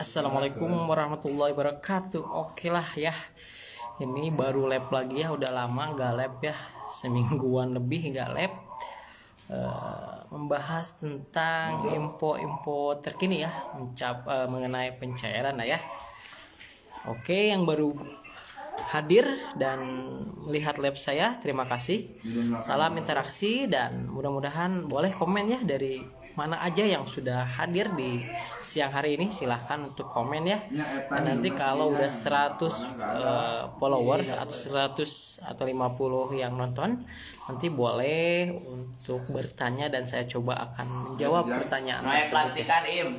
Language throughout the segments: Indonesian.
Assalamualaikum warahmatullahi wabarakatuh. Oke lah ya, ini baru lab lagi ya, udah lama nggak lab ya, semingguan lebih nggak lab. Membahas tentang info-info terkini ya, mengenai pencairan lah ya. Oke, yang baru hadir dan melihat lab saya, terima kasih. Salam interaksi dan mudah-mudahan boleh komen ya dari mana aja yang sudah hadir di siang hari ini, silahkan untuk komen ya. Dan nanti kalau udah 100 follower atau 100 atau 50 yang nonton, nanti boleh untuk bertanya dan saya coba akan menjawab pertanyaan tersebut ya.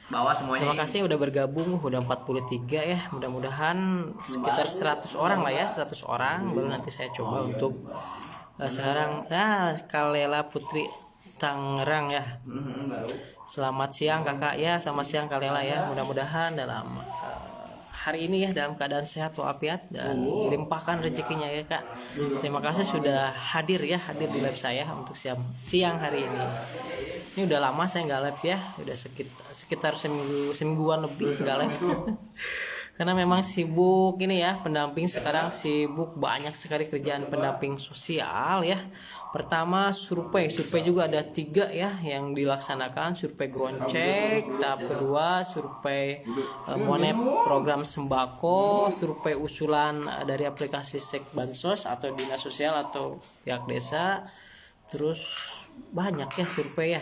Bawa semuanya. Terima kasih udah bergabung, udah 43 ya. Mudah-mudahan sekitar 100 orang lah ya, 100 orang baru nanti saya coba untuk sekarang Kalela Putri Tangerang ya. Selamat siang kakak ya, selamat siang Kalela ya. Mudah-mudahan dalam hari ini ya dalam keadaan sehat walafiat dan dilimpahkan rezekinya ya kak. Terima kasih sudah hadir di live saya untuk siang hari ini. Ini udah lama saya nggak live ya, udah sekitar semingguan lebih nggak live. Karena memang sibuk ini ya, pendamping sekarang sibuk, banyak sekali kerjaan pendamping sosial ya. Pertama survei juga ada 3 ya yang dilaksanakan, survei ground check, tahap kedua survei monet program sembako, survei usulan dari aplikasi Sek Bansos atau dinas sosial atau pihak desa. Terus banyak ya survei ya.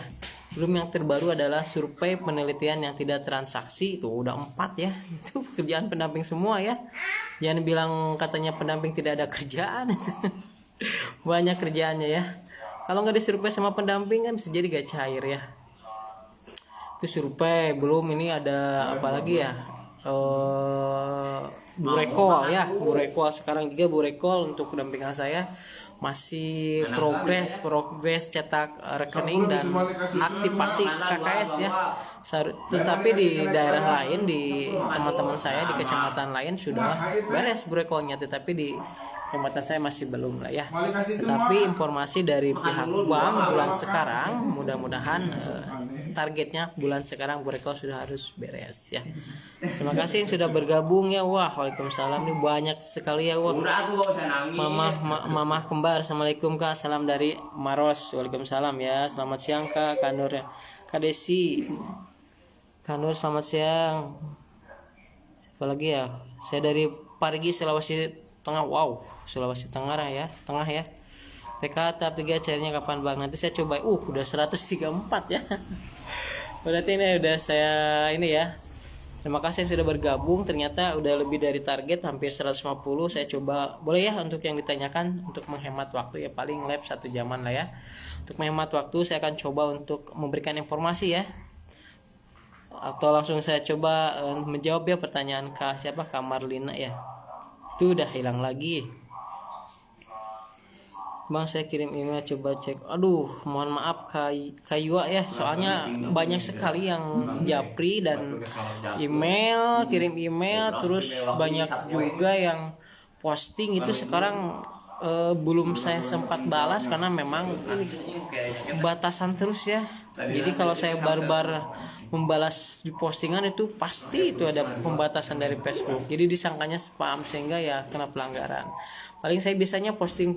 Belum yang terbaru adalah survei penelitian yang tidak transaksi, itu udah 4 ya. Itu pekerjaan pendamping semua ya. Jangan bilang katanya pendamping tidak ada kerjaan. Banyak kerjaannya ya. Kalau nggak disurvei sama pendamping kan bisa jadi gak cair ya. Itu survei, belum ini ada apa lagi ya, burekol ya, burekol sekarang juga burekol untuk pendampingan saya masih progres cetak rekening dan aktivasi KKS ya. Tetapi di daerah lain, di teman-teman saya di kecamatan lain sudah beres burekolnya, tetapi di kecamatan saya masih belum lah ya. Tetapi informasi dari pihak bank bulan sekarang, mudah-mudahan targetnya bulan sekarang burekol sudah harus beres ya. Terima kasih yang sudah bergabung ya. Wah, waalaikumsalam, ini banyak sekali ya. Wah, mama kembar, assalamualaikum kak, salam dari Maros. Waalaikumsalam ya, selamat siang kak. Kanur ya, Kak Desi Kanur, selamat siang. Siapa lagi ya, saya dari Parigi, Sulawesi Tengah. Wow, Sulawesi Tenggara ya, setengah ya. PK tahap 3 cairnya kapan bang? Nanti saya coba. Udah 134 ya. Berarti ini udah saya ini ya. Terima kasih yang sudah bergabung. Ternyata udah lebih dari target, hampir 150. Saya coba, boleh ya untuk yang ditanyakan, untuk menghemat waktu ya, paling lab 1 jaman lah ya. Untuk menghemat waktu saya akan coba untuk memberikan informasi ya. Atau langsung saya coba menjawab ya pertanyaan siapa, Kak Marlina ya. Itu udah hilang lagi. Bang, saya kirim email, coba cek. Aduh, mohon maaf Kayua ya, soalnya banyak sekali yang japri dan kirim email, terus banyak juga yang posting itu sekarang belum saya sempat balas karena memang batasan terus ya. Jadi kalau saya barbar membalas di postingan itu pasti itu ada pembatasan dari Facebook. Jadi disangkanya spam sehingga ya kena pelanggaran. Paling saya biasanya posting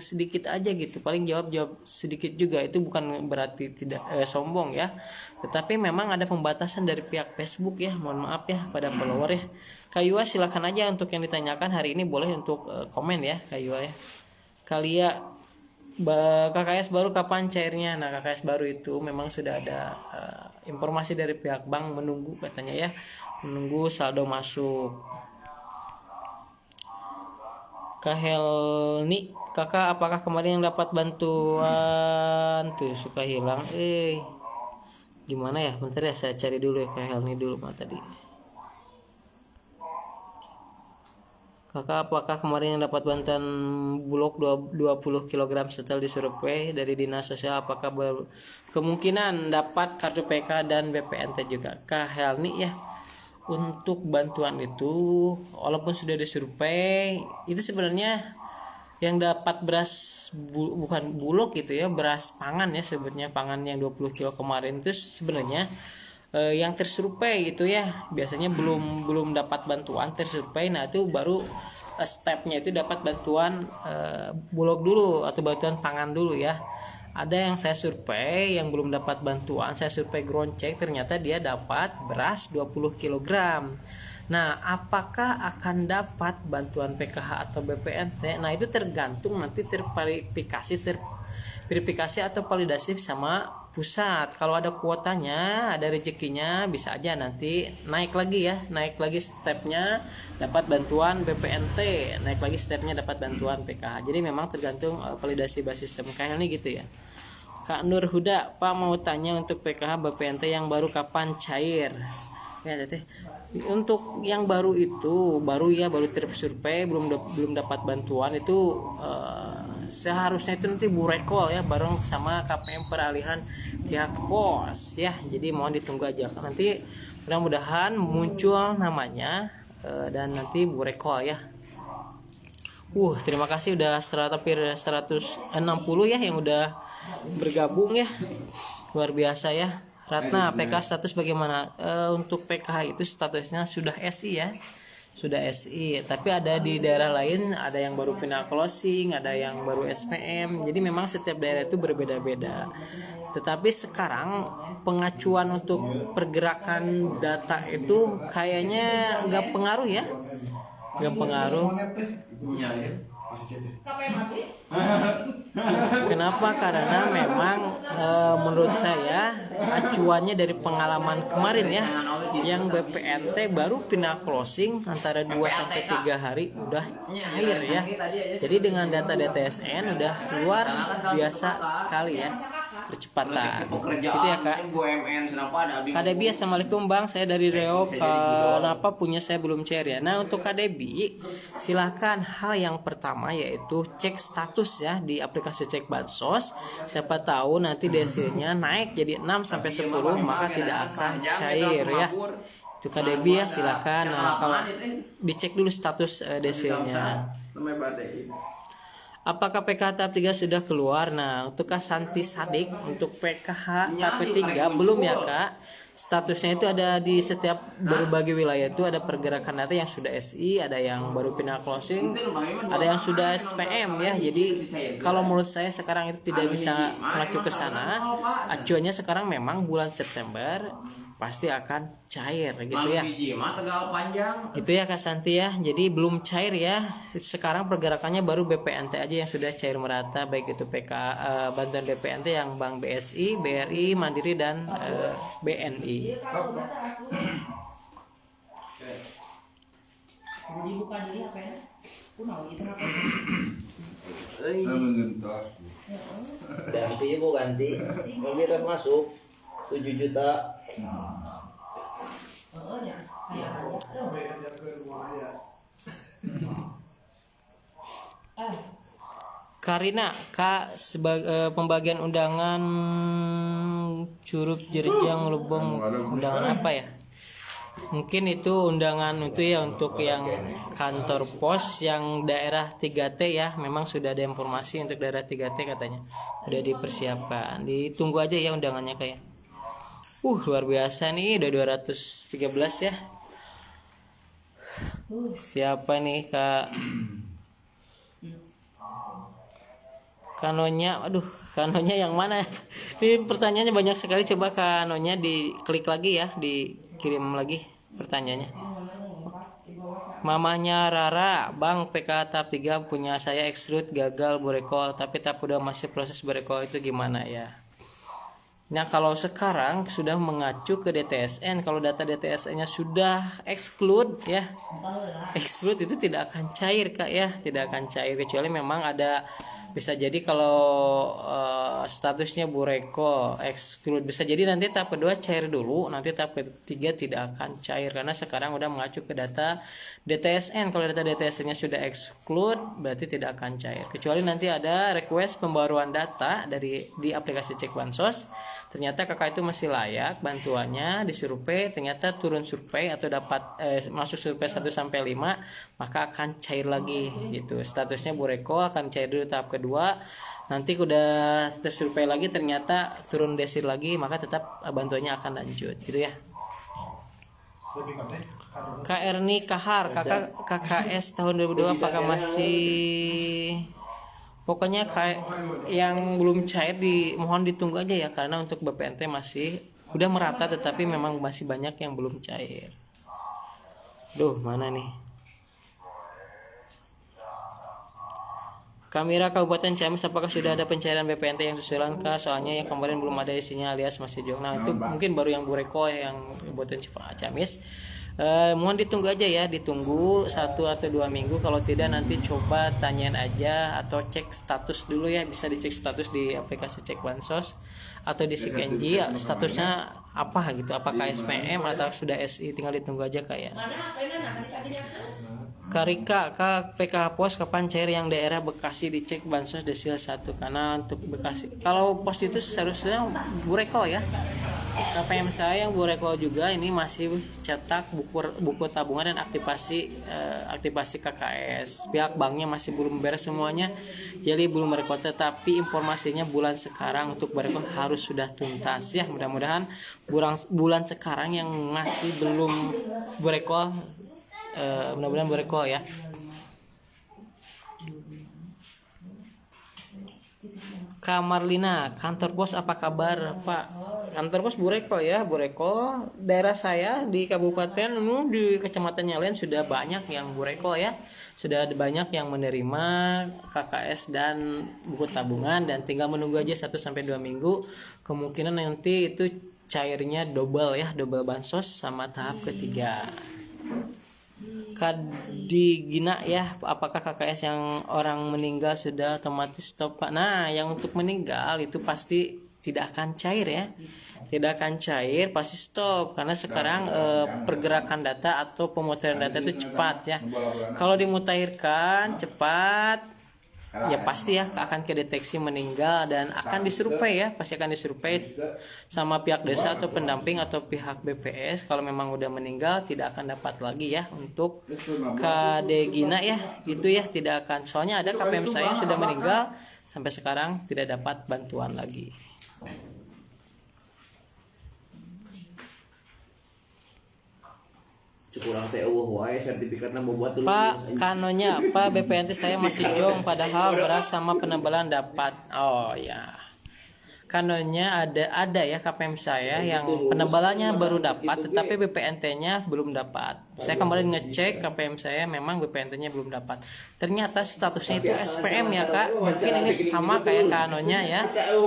sedikit aja gitu, paling jawab sedikit juga. Itu bukan berarti tidak sombong ya, tetapi memang ada pembatasan dari pihak Facebook ya. Mohon maaf ya pada follower ya. Kayua silakan aja untuk yang ditanyakan hari ini, boleh untuk komen ya Kayua ya. Kalia, KKS baru kapan cairnya? Nah, KKS baru itu memang sudah ada informasi dari pihak bank, menunggu katanya ya, menunggu saldo masuk. Kak Helni, kakak apakah kemarin yang dapat bantuan tuh suka hilang? Gimana ya? Bentar ya, saya cari dulu ya Kak Helni dulu tadi. Kakak apakah kemarin yang dapat bantuan bulog 20 kg setelah disurvei dari dinas sosial, apakah kemungkinan dapat kartu PK dan BPNT juga? Kak Helni ya, untuk bantuan itu walaupun sudah disurvei, itu sebenarnya yang dapat beras bukan bulog gitu ya, beras pangan ya sebutnya, pangan yang 20 kilo kemarin itu sebenarnya yang tersurvei gitu ya, biasanya belum dapat bantuan tersurvei. Nah itu baru stepnya itu dapat bantuan bulog dulu atau bantuan pangan dulu ya. Ada yang saya survei yang belum dapat bantuan, saya survei ground check, ternyata dia dapat beras 20 kg. Nah, apakah akan dapat bantuan PKH atau BPNT? Nah, itu tergantung nanti terverifikasi atau validasi sama pusat. Kalau ada kuotanya, ada rezekinya, bisa aja nanti naik lagi stepnya dapat bantuan BPNT, naik lagi stepnya dapat bantuan PKH. Jadi memang tergantung validasi basis sistem KL ini gitu ya. Kak Nur Huda, Pak mau tanya untuk PKH BPNT yang baru kapan cair? Ya teteh, untuk yang baru itu baru tersurvei belum dapat bantuan itu seharusnya itu nanti burekol ya bareng sama KPM peralihan pihak pos ya. Jadi mohon ditunggu aja, nanti mudah-mudahan muncul namanya dan nanti burekol ya. Terima kasih udah hampir 160 ya yang udah bergabung ya, luar biasa ya. Ratna, PK status bagaimana? Untuk PKH itu statusnya sudah SI ya, sudah SI. Tapi ada di daerah lain, ada yang baru final closing, ada yang baru SPM. Jadi memang setiap daerah itu berbeda-beda. Tetapi sekarang pengacuan untuk pergerakan data itu kayaknya nggak pengaruh ya, nggak pengaruh. Kenapa? Karena memang menurut saya acuannya dari pengalaman kemarin ya, yang BPNT baru final closing antara 2 sampai 3 hari udah cair ya. Jadi dengan data DTSN udah luar biasa sekali ya, percepatan. Gitu ya Kak. Kak Debi, assalamualaikum Bang, saya dari Riau. Kenapa punya saya belum cair ya? Nah untuk Kak Debi, silahkan hal yang pertama yaitu cek status ya di aplikasi cek bansos. Siapa tahu nanti DC-nya naik jadi 6 sampai 10 maka tidak akan cair ya. Itu Kak Debi ya, silakan. Nah, kalau dicek dulu status DC-nya. Apakah PKH tahap 3 sudah keluar? Nah, untuk Kak Santi Sadik, untuk PKH tahap 3 belum ya Kak. Statusnya itu ada di setiap berbagai wilayah itu ada pergerakan data yang sudah SI, ada yang baru final closing, ada yang sudah SPM ya. Jadi kalau menurut saya sekarang itu tidak bisa mengacu ke sana. Acuannya sekarang memang bulan September pasti akan cair gitu ya. Gitu ya Kak Santi ya. Jadi belum cair ya. Sekarang pergerakannya baru BPNT aja yang sudah cair merata, baik itu bantuan BPNT yang Bank BSI, BRI, Mandiri dan BNI. Ganti ibu ganti. Mobil masuk 7 juta. Karina, Kak, pembagian undangan Curug Jerjang Lebong, undangan apa ya? Mungkin itu undangan itu ya untuk yang kantor pos yang daerah 3T ya. Memang sudah ada informasi untuk daerah 3T katanya. Udah dipersiapkan. Ditunggu aja ya undangannya kayak. Luar biasa nih, udah 213 ya. Siapa nih Kak? Kanonya, kanonya yang mana? Ini pertanyaannya banyak sekali. Coba kanonya diklik lagi ya, dikirim lagi pertanyaannya. Mamanya Rara, Bang, PK tahap 3 punya saya extrude gagal burekol, tapi tahap udah masih proses burekol, itu gimana ya? Nah kalau sekarang sudah mengacu ke DTSN, kalau data DTSN-nya sudah exclude ya, exclude itu tidak akan cair Kak ya, tidak akan cair kecuali memang ada Bisa jadi kalau statusnya Bureko exclude, bisa jadi nanti tahap kedua cair dulu, nanti tahap ketiga tidak akan cair karena sekarang udah mengacu ke data DTSN. Kalau data DTSN-nya sudah exclude berarti tidak akan cair, kecuali nanti ada request pembaruan data di aplikasi Cek Bansos. Ternyata kakak itu masih layak bantuannya di survei, ternyata turun survei atau dapat masuk survei 1 sampai 5, maka akan cair lagi gitu. Statusnya Bureko akan cair dulu tahap kedua. Nanti udah tersurvei lagi ternyata turun desil lagi, maka tetap bantuannya akan lanjut gitu ya. Kak Erni Kahar, kakak KKS tahun 2002 apakah masih, pokoknya kayak yang belum cair mohon ditunggu aja ya, karena untuk BPNT masih udah merata tetapi memang masih banyak yang belum cair. Duh, mana nih? Kamera Kabupaten Ciamis, apakah sudah ada pencairan BPNT yang susulan kah? Soalnya yang kemarin belum ada isinya alias masih jauh. Nah, itu mungkin baru yang Bureko yang Kabupaten Ciamis. Mohon ditunggu aja ya, ditunggu 1 atau 2 minggu, kalau tidak nanti coba tanyain aja atau cek status dulu ya, bisa dicek status di aplikasi Cek Bansos atau di SIKNJ statusnya apa gitu, apakah SPM atau sudah SI, tinggal ditunggu aja kayak. Karika, PK Pos kapan cair yang daerah Bekasi dicek Bansos desil 1, karena untuk Bekasi kalau pos itu seharusnya Bureko ya. KPM saya yang Bureko juga ini masih cetak buku tabungan dan aktivasi KKS. Pihak banknya masih belum beres semuanya, jadi belum Bureko, tetapi informasinya bulan sekarang untuk Bureko harus sudah tuntas ya. Mudah-mudahan bulan sekarang yang masih belum Bureko, mudah-mudahan Bureko ya. Kamarlina, kantor pos apa kabar Pak? Kantor pos Bureko ya, Bureko. Daerah saya di kabupaten, di kecamatan yang lain sudah banyak yang Bureko ya. Sudah banyak yang menerima KKS dan buku tabungan, dan tinggal menunggu aja 1 sampai 2 minggu. Kemungkinan nanti itu cairnya double ya, double bansos sama tahap ketiga. Kadigina ya, apakah KKS yang orang meninggal sudah otomatis stop Pak? Nah, yang untuk meninggal itu pasti tidak akan cair ya, tidak akan cair, pasti stop, karena sekarang pergerakan data atau pemutahiran data itu cepat ya. Kalau dimutahirkan cepat ya pasti ya akan kedeteksi meninggal dan akan disurvei ya, pasti akan disurvei sama pihak desa atau pendamping atau pihak BPS. Kalau memang udah meninggal tidak akan dapat lagi ya. Untuk Kadegina ya itu ya tidak akan, soalnya ada KPM saya yang sudah meninggal sampai sekarang tidak dapat bantuan lagi. Kurang teh wae sertifikatna bobuat dulu. Pak, kanonya Pak, BPNT saya masih jong padahal beras sama penebalan dapat. Oh ya. Kanonya ada ya KPM saya yang penebalannya baru dapat tetapi BPNT-nya belum dapat. Saya kemarin ngecek KPM saya memang BPNT-nya belum dapat. Ternyata statusnya itu SPM ya Kak. Mungkin ini sama kayak kanonya ya.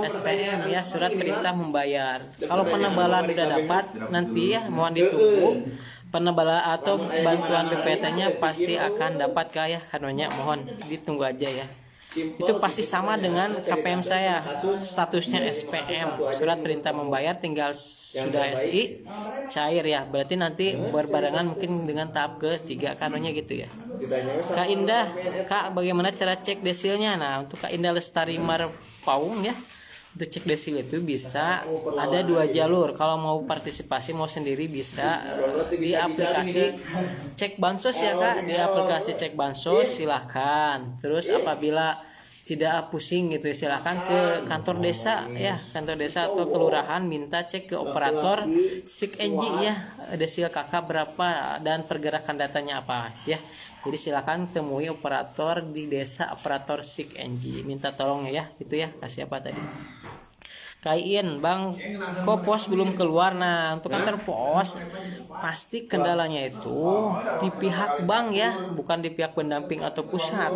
SPM ya, surat perintah membayar. Kalau penebalan udah dapat nanti ya mohon ditunggu. Penebalan atau bantuan BPNT-nya pasti akan dapat Kak ya, kanonya mohon ditunggu aja ya. Itu pasti sama dengan KPM saya, statusnya SPM, surat perintah membayar, tinggal sudah SI cair ya. Berarti nanti berbarengan mungkin dengan tahap ketiga kanonya gitu ya. Kak Indah, Kak bagaimana cara cek desilnya? Nah untuk Kak Indah Lestari Marpaung ya, untuk cek desil itu bisa ada 2 jalur. Kalau mau partisipasi mau sendiri bisa di aplikasi Cek Bansos ya Kak, di aplikasi Cek Bansos silahkan. Terus apabila tidak pusing gitu silahkan ke kantor desa ya, kantor desa atau kelurahan, minta cek ke operator SIKNJ ya, desil kakak berapa dan pergerakan datanya apa ya. Jadi silakan temui operator di desa, operator SIKNJ, minta tolong ya, itu ya. Kasih apa tadi? Kain Bang, kok pos belum keluar? Nah untuk kantor pos pasti kendalanya itu di pihak bank ya, bukan di pihak pendamping atau pusat.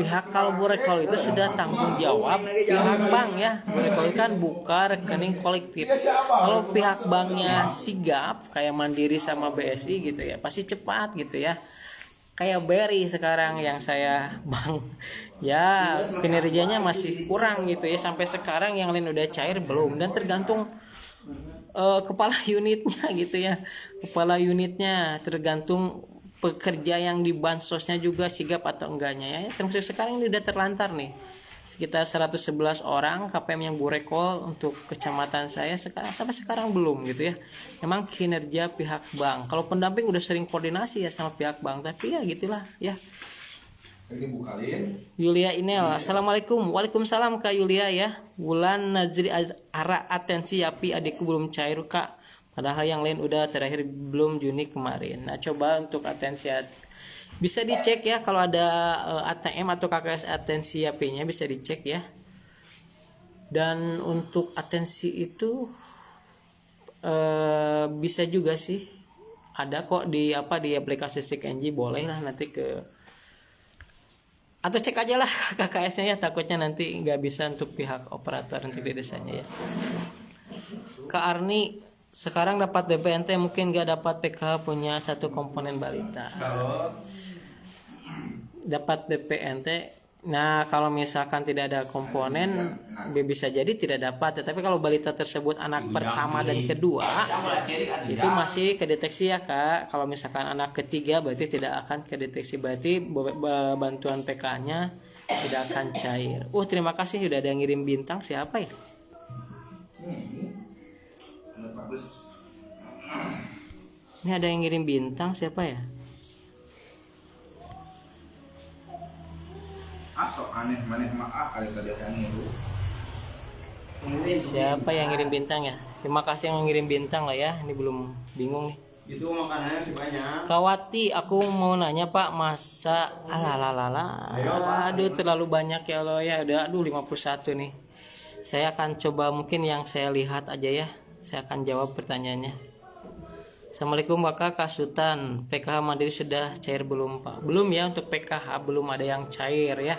Pihak kalau Bureko itu sudah tanggung jawab pihak bank ya. Bureko kan buka rekening kolektif. Kalau pihak banknya sigap kayak Mandiri sama BSI gitu ya, pasti cepat gitu ya. kayak Berry sekarang yang saya bang ya kinerjanya masih kurang gitu ya, sampai sekarang yang lain udah cair belum, dan tergantung kepala unitnya gitu ya, kepala unitnya tergantung pekerja yang di bansosnya juga sigap atau enggaknya ya. Termasuk sekarang ini udah terlantar nih sekitar 111 orang KPM yang burekol untuk kecamatan saya sekarang, sampai sekarang belum gitu ya. Memang kinerja pihak bank, kalau pendamping udah sering koordinasi ya sama pihak bank, tapi ya gitulah ya. Yulia Inel, assalamualaikum. Waalaikumsalam Kak Yulia ya. Bulan Nazri Ara atensi Yapi adikku belum cair Kak, padahal yang lain udah terakhir belum Juni kemarin. Nah coba untuk atensi bisa dicek ya, kalau ada ATM atau KKS atensi Yapi-nya bisa dicek ya. Dan untuk atensi itu bisa juga sih ada kok di aplikasi SIKNJ, boleh lah nanti ke atau cek aja lah KKS-nya ya, takutnya nanti nggak bisa untuk pihak operator nanti di desanya ya. Kak Arni sekarang dapat BPNT mungkin nggak dapat PKH punya satu komponen balita. Dapat BPNT. Nah kalau misalkan tidak ada komponen bisa jadi tidak dapat, tetapi kalau balita tersebut anak pertama dan kedua itu masih kedeteksi ya Kak. Kalau misalkan anak ketiga berarti tidak akan kedeteksi, berarti bantuan PK-nya tidak akan cair. Terima kasih sudah ada yang ngirim bintang, siapa ya? Ini ada yang ngirim bintang, siapa ya? Siapa yang ngirim bintang ya? Terima kasih yang ngirim bintang lah ya. Ini belum bingung nih. Itu makanannya sih banyak. Kawati, aku mau nanya Pak, masa aduh terlalu banyak ya Allah ya. Udah 51 nih. Saya akan coba mungkin yang saya lihat aja ya. Saya akan jawab pertanyaannya. Assalamualaikum Kak Sultan. PKH Mandiri sudah cair belum Pak? Belum ya, untuk PKH belum ada yang cair ya.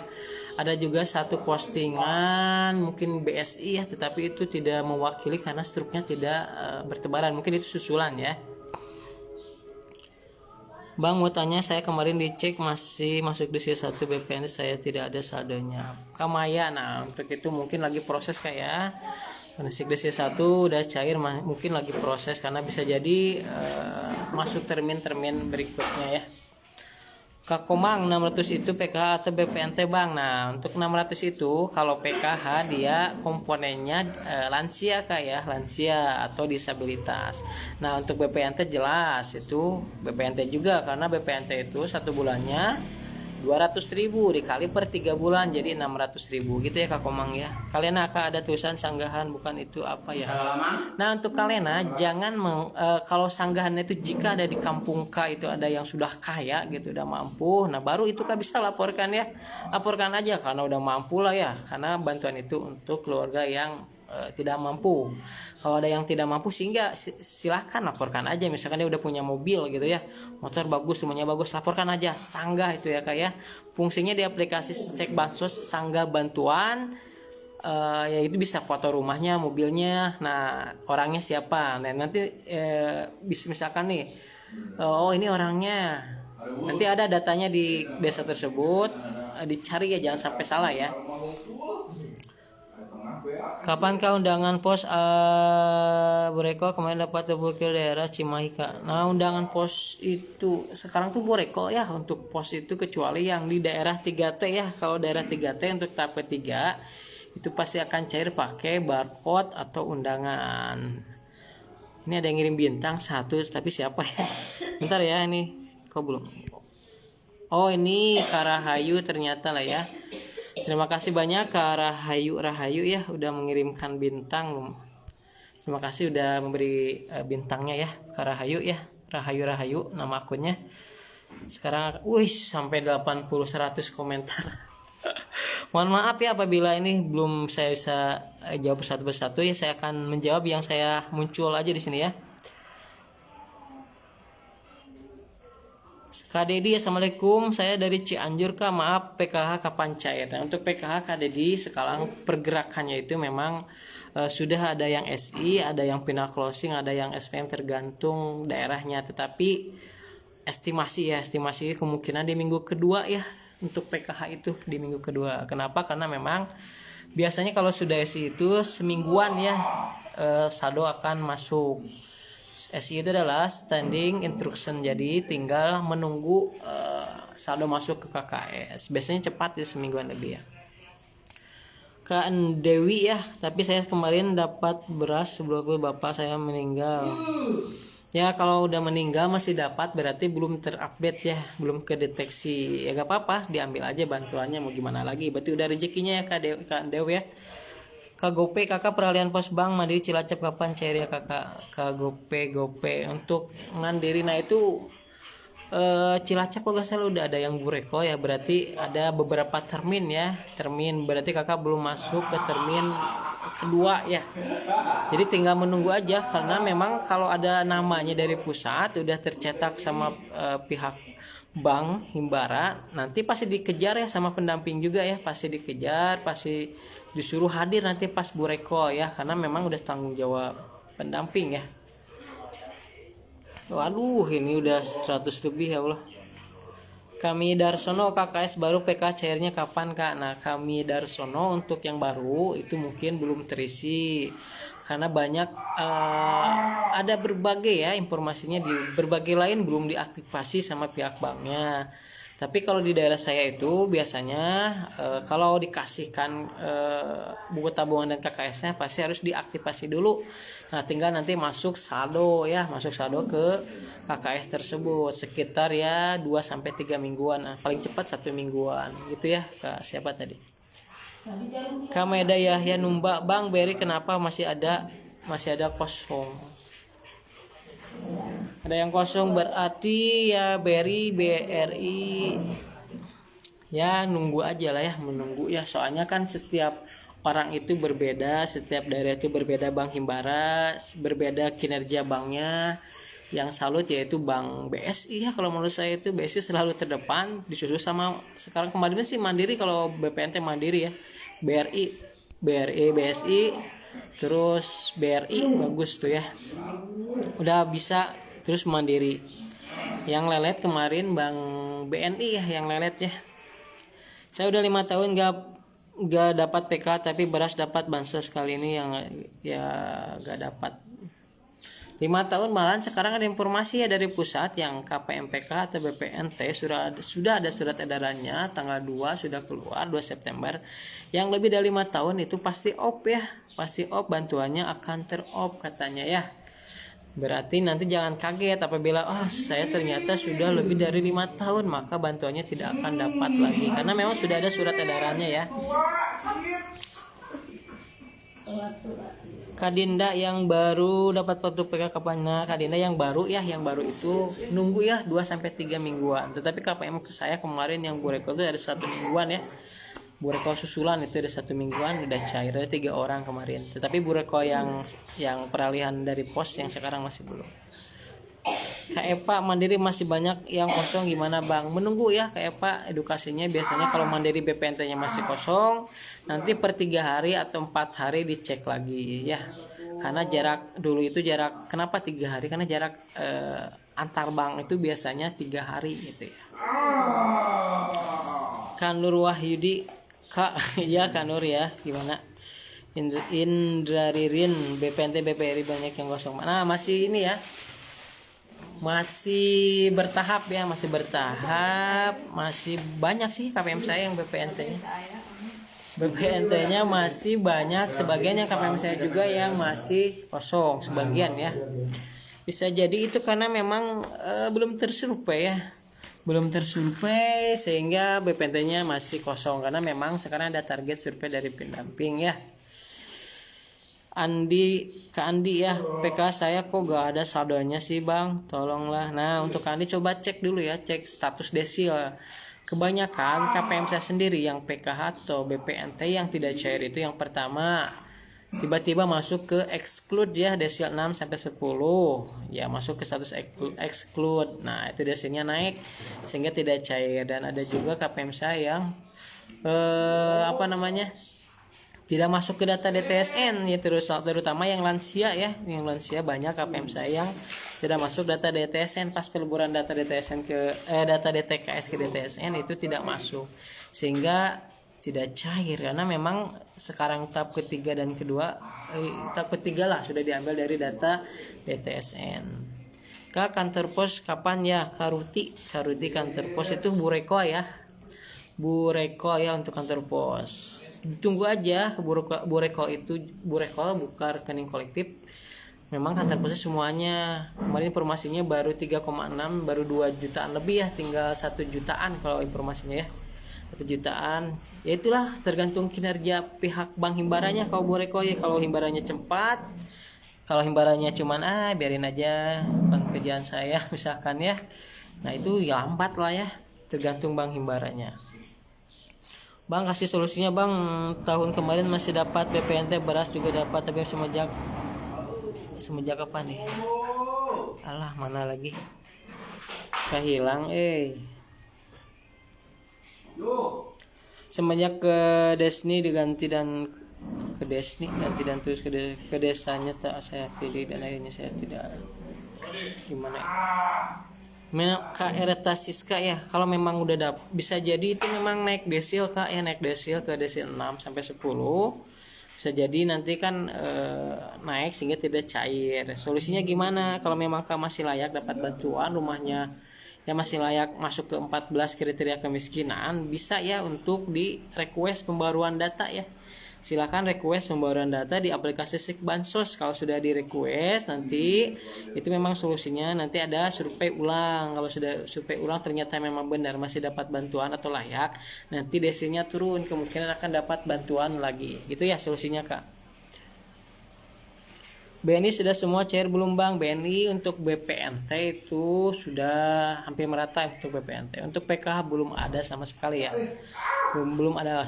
Ada juga satu postingan mungkin BSI ya, tetapi itu tidak mewakili karena struknya tidak bertebaran. Mungkin itu susulan ya. Bang mau tanya, saya kemarin dicek masih masuk di C1 BPN, saya tidak ada saldonya. Kamaya, nah untuk itu mungkin lagi proses kayak masuk di C1 udah cair, mungkin lagi proses karena bisa jadi masuk termin-termin berikutnya ya. Kak Komang, 600 itu PKH atau BPNT Bang? Nah untuk 600 itu kalau PKH dia komponennya lansia Kak ya, lansia atau disabilitas. Nah untuk BPNT jelas itu BPNT juga, karena BPNT itu satu bulannya 200.000 dikali per 3 bulan jadi 600.000 gitu ya Kak Komang ya. Kalian akan ada tulisan sanggahan, bukan itu apa ya. Nah untuk kalian jangan kalau sanggahan itu jika ada di kampung K itu ada yang sudah kaya gitu, udah mampu, nah baru itu Kak bisa laporkan ya. Laporkan aja karena udah mampu lah ya, karena bantuan itu untuk keluarga yang tidak mampu. Kalau ada yang tidak mampu sehingga silahkan laporkan aja. Misalkan dia udah punya mobil gitu ya, motor bagus, rumahnya bagus, laporkan aja sanggah itu ya Kak ya. Fungsinya di aplikasi cek bansos sanggah bantuan ya itu bisa foto rumahnya, mobilnya, nah orangnya siapa. Nah nanti bisa misalkan nih ini orangnya, nanti ada datanya di desa tersebut, dicari ya, jangan sampai salah ya. Kapankah undangan pos Boreko kemarin dapat wakil daerah Cimahi Kak? Nah undangan pos itu sekarang tuh Boreko ya untuk pos itu, kecuali yang di daerah 3T ya. Kalau daerah 3T untuk tahap ketiga itu pasti akan cair pakai barcode atau undangan. Ini ada yang ngirim bintang satu, tapi siapa ya? Bentar ya, ini kok belum. Oh ini Karahayu ternyata lah ya. Terima kasih banyak Kak Rahayu ya udah mengirimkan bintang. Terima kasih udah memberi bintangnya ya Kak Rahayu ya. Rahayu nama akunnya. Sekarang sampai 80-100 komentar. Mohon maaf ya apabila ini belum saya bisa jawab satu persatu ya, saya akan menjawab yang saya muncul aja di sini ya. Kak Dedi, assalamualaikum, saya dari Cianjur Kak, maaf PKH kapan cair? Nah, untuk PKH Kak Dedi sekarang pergerakannya itu memang sudah ada yang SI, ada yang final closing, ada yang SPM tergantung daerahnya. Tetapi estimasi kemungkinan di minggu kedua ya untuk PKH itu di minggu kedua. Kenapa? Karena memang biasanya kalau sudah SI itu semingguan ya saldo akan masuk. SI itu adalah standing instruction, jadi tinggal menunggu saldo masuk ke KKS. Biasanya cepat ya, semingguan lebih ya. Kak Dewi ya, tapi saya kemarin dapat beras sebelum bapak saya meninggal. Ya kalau udah meninggal masih dapat berarti belum terupdate ya, belum kedeteksi. Ya gak apa-apa, diambil aja bantuannya, mau gimana lagi. Berarti udah rezekinya ya Kak Dew ya. Kak Gope, kakak peralihan pos bank Mandiri Cilacap kapan cair ya kakak? Kak Gope untuk Mandiri, nah itu Cilacap kalau nggak salah udah ada yang Bureko ya, berarti ada beberapa termin berarti kakak belum masuk ke termin kedua ya, jadi tinggal menunggu aja karena memang kalau ada namanya dari pusat udah tercetak sama pihak bank Himbara, nanti pasti dikejar ya sama pendamping juga ya, pasti dikejar, pasti disuruh hadir nanti pas Bureko ya, karena memang udah tanggung jawab pendamping ya. Waduh, ini udah 100 lebih ya Allah. Kami Darsono, KKS baru PK cairnya kapan kak? Nah kami Darsono untuk yang baru itu mungkin belum terisi karena banyak ada berbagai ya informasinya, di berbagai lain belum diaktifasi sama pihak banknya. Tapi kalau di daerah saya itu biasanya kalau dikasihkan buku tabungan dan KKS-nya pasti harus diaktifasi dulu. Nah tinggal nanti masuk saldo ke KKS tersebut sekitar ya 2-3 mingguan. Nah, paling cepat 1 mingguan gitu ya. Kak siapa tadi? Kak Meda Yahya Numba, Bang Beri kenapa masih ada kosong? Ada yang kosong berarti ya BRI ya nunggu aja lah ya, menunggu ya, soalnya kan setiap orang itu berbeda, setiap daerah itu berbeda, Bank Himbara berbeda kinerja banknya. Yang salut yaitu Bank BSI ya, kalau menurut saya itu BSI selalu terdepan, disusul sama sekarang kemarin sih Mandiri, kalau BPNT Mandiri ya, BSI, terus BRI bagus tuh ya, udah bisa, terus Mandiri. Yang lelet kemarin Bank BNI ya, yang lelet ya. Saya udah 5 tahun gak dapat PK tapi beras dapat bansos, kali ini yang ya gak dapat 5 tahun. Malahan sekarang ada informasi ya dari pusat yang KPMPK atau BPNT sudah ada surat edarannya tanggal 2 sudah keluar 2 September, yang lebih dari 5 tahun itu pasti off ya, pasti off, bantuannya akan teroff katanya ya. Berarti nanti jangan kaget apabila saya ternyata sudah lebih dari 5 tahun maka bantuannya tidak akan dapat lagi, karena memang sudah ada surat edarannya ya. Kadinda yang baru dapat produk PK kapan? Nah, Kadinda yang baru ya, yang baru itu nunggu ya 2-3 mingguan. Tetapi KPM ke saya kemarin yang Bureko itu ada 1 mingguan ya. Bureko susulan itu ada 1 mingguan udah cair, ada 3 orang kemarin. Tetapi Bureko yang peralihan dari pos yang sekarang masih belum. Kak Epa Mandiri masih banyak yang kosong, gimana Bang? Menunggu ya Kak Epa, edukasinya biasanya kalau Mandiri BPNT-nya masih kosong, nanti per 3 hari atau 4 hari dicek lagi ya. Karena jarak dulu itu kenapa 3 hari? Karena jarak antar bank itu biasanya 3 hari gitu ya. Kak Nur Wahyudi, Kak ya Kak Nur ya, gimana? Indra Ririn, BPNT BPRI banyak yang kosong. Nah masih ini ya, masih bertahap ya, masih banyak sih KPM saya yang BPNT-nya masih banyak, sebagian yang KPM saya juga yang masih kosong sebagian ya. Bisa jadi itu karena memang belum tersurvei sehingga BPNT-nya masih kosong, karena memang sekarang ada target survei dari pendamping ya. Kak Andi ya, PK saya kok gak ada saldonya sih Bang, tolonglah. Nah untuk Andi coba cek dulu ya, cek status desil. Kebanyakan KPM saya sendiri yang PKH atau BPNT yang tidak cair itu yang pertama tiba-tiba masuk ke exclude ya, desil 6-10 ya, masuk ke status exclude. Nah itu desilnya naik sehingga tidak cair. Dan ada juga KPM saya yang tidak masuk ke data DTSN ya, terutama yang lansia ya, yang lansia banyak KPM saya yang tidak masuk data DTSN. Pas peleburan data DTSN ke data DTKS ke DTSN itu tidak masuk, sehingga tidak cair karena memang sekarang tahap ketiga dan kedua tahap ketiga lah sudah diambil dari data DTSN. Kak, kantor pos kapan ya? Karuti kantor pos itu Bu Reko ya untuk kantor pos. Tunggu aja ke Bu Reko buka rekening kolektif. Memang kantor posnya semuanya kemarin informasinya baru 3,6, baru 2 jutaan lebih ya, tinggal 1 jutaan kalau informasinya ya, 1 jutaan. Ya itulah tergantung kinerja pihak bank himbarannya kalau Bu Reko ya. Kalau himbarannya cepat, kalau himbarannya cuman biarin aja kerjaan saya misalkan ya, nah itu ya lambat lah ya, tergantung bank himbarannya. Bang, kasih solusinya bang, tahun kemarin masih dapat BPNT, beras juga dapat, tapi semenjak apa nih? Alah, mana lagi? Kehilang semenjak ke Desni diganti dan ke Desni ganti dan terus ke desanya tak saya pilih dan akhirnya saya tidak gimana Kak Ereta Siska ya, kalau memang udah bisa jadi itu memang naik desil Kak ya, naik desil ke desil 6 sampai 10 bisa jadi nanti kan naik sehingga tidak cair. Solusinya gimana? Kalau memang Kak masih layak dapat bantuan, rumahnya ya masih layak masuk ke 14 kriteria kemiskinan, bisa ya untuk di request pembaruan data ya. Silakan request pembaruan data di aplikasi SIK Bansos. Kalau sudah di request nanti itu memang solusinya nanti ada survei ulang. Kalau sudah survei ulang ternyata memang benar masih dapat bantuan atau layak, nanti desilnya turun, kemungkinan akan dapat bantuan lagi. Gitu ya solusinya Kak. BNI sudah semua cair belum bang? BNI untuk BPNT itu sudah hampir merata untuk BPNT. Untuk PKH belum ada sama sekali ya. Belum ada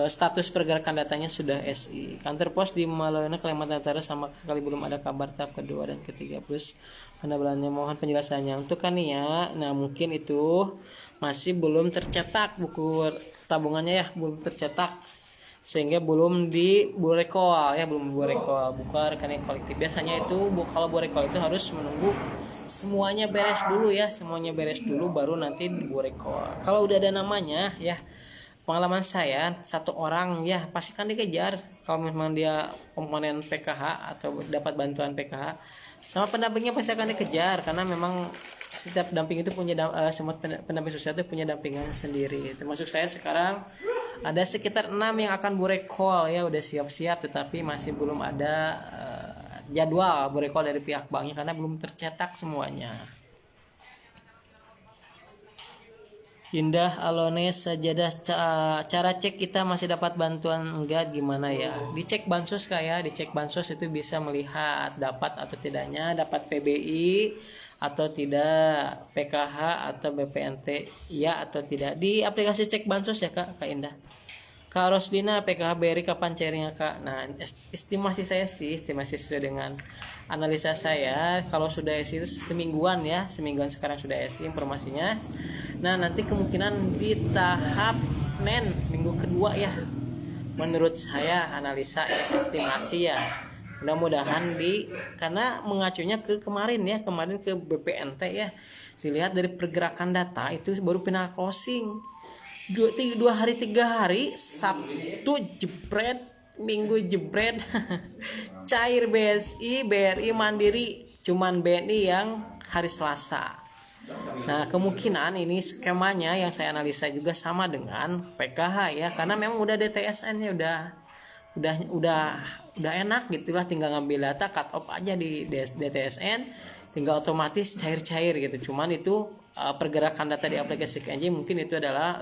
status pergerakan datanya sudah SI. Kantor pos di Malona Kalimantan Utara sama sekali belum ada kabar tahap kedua dan ketiga plus penambahannya, mohon penjelasannya. Untuk Kania, nah mungkin itu masih belum tercetak buku tabungannya ya, belum tercetak sehingga belum di burekol ya, belum burekol buka rekening kolektif. Biasanya itu kalau burekol itu harus menunggu semuanya beres dulu ya, semuanya beres dulu baru nanti di burekol. Kalau udah ada namanya ya, pengalaman saya satu orang ya pasti kan dikejar kalau memang dia komponen PKH atau dapat bantuan PKH, sama pendampingnya pasti akan dikejar karena memang setiap damping itu punya semua pendamping sosial itu punya dampingan sendiri. Termasuk saya sekarang ada sekitar 6 yang akan burekol ya, udah siap-siap tetapi masih belum ada jadwal burekol dari pihak banknya karena belum tercetak semuanya. Indah Alones Sajadah, cara cek kita masih dapat bantuan enggak gimana ya? Dicek Bansos kayak dicek Bansos itu bisa melihat dapat atau tidaknya, dapat PBI atau tidak, PKH atau BPNT ya atau tidak, di aplikasi cek Bansos ya Kak Indah. Kak Roslina, PKH BRI kapan cairnya Kak? Nah, estimasi saya sih, estimasi sesuai dengan analisa saya, kalau sudah SI itu semingguan sekarang sudah SI informasinya. Nah, nanti kemungkinan di tahap Senin minggu kedua ya, menurut saya analisa ya, estimasi ya. Mudah-mudahan karena mengacunya ke kemarin ke BPNT ya, dilihat dari pergerakan data itu baru final closing 2 hari 3 hari, Sabtu jebret, Minggu jebret cair BSI, BRI, Mandiri, cuman BNI yang hari Selasa. Nah, kemungkinan ini skemanya yang saya analisa juga sama dengan PKH ya, karena memang udah DTSN-nya udah enak gitulah, tinggal ngambil data cut off aja di DTSN, tinggal otomatis cair-cair gitu. Cuman itu pergerakan data di aplikasi KNJ mungkin itu adalah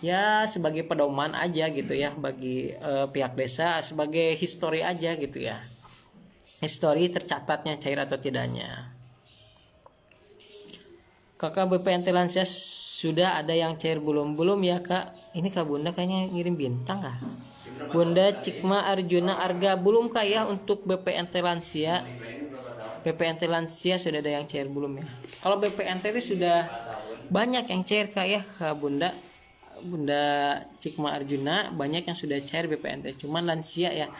ya sebagai pedoman aja gitu ya bagi pihak desa, sebagai history aja gitu ya, history tercatatnya cair atau tidaknya. Kakak BPNT lansia sudah ada yang cair belum ya Kak? Ini Kak Bunda kayaknya ngirim bintang kah? Bunda Cikma Arjuna Arga belum Kak ya untuk BPNT lansia. BPNT lansia sudah ada yang cair belum ya? Kalau BPNT itu sudah banyak yang cair Kak ya Kak Bunda. Bunda Cikma Arjuna banyak yang sudah cair BPNT, cuman lansia ya.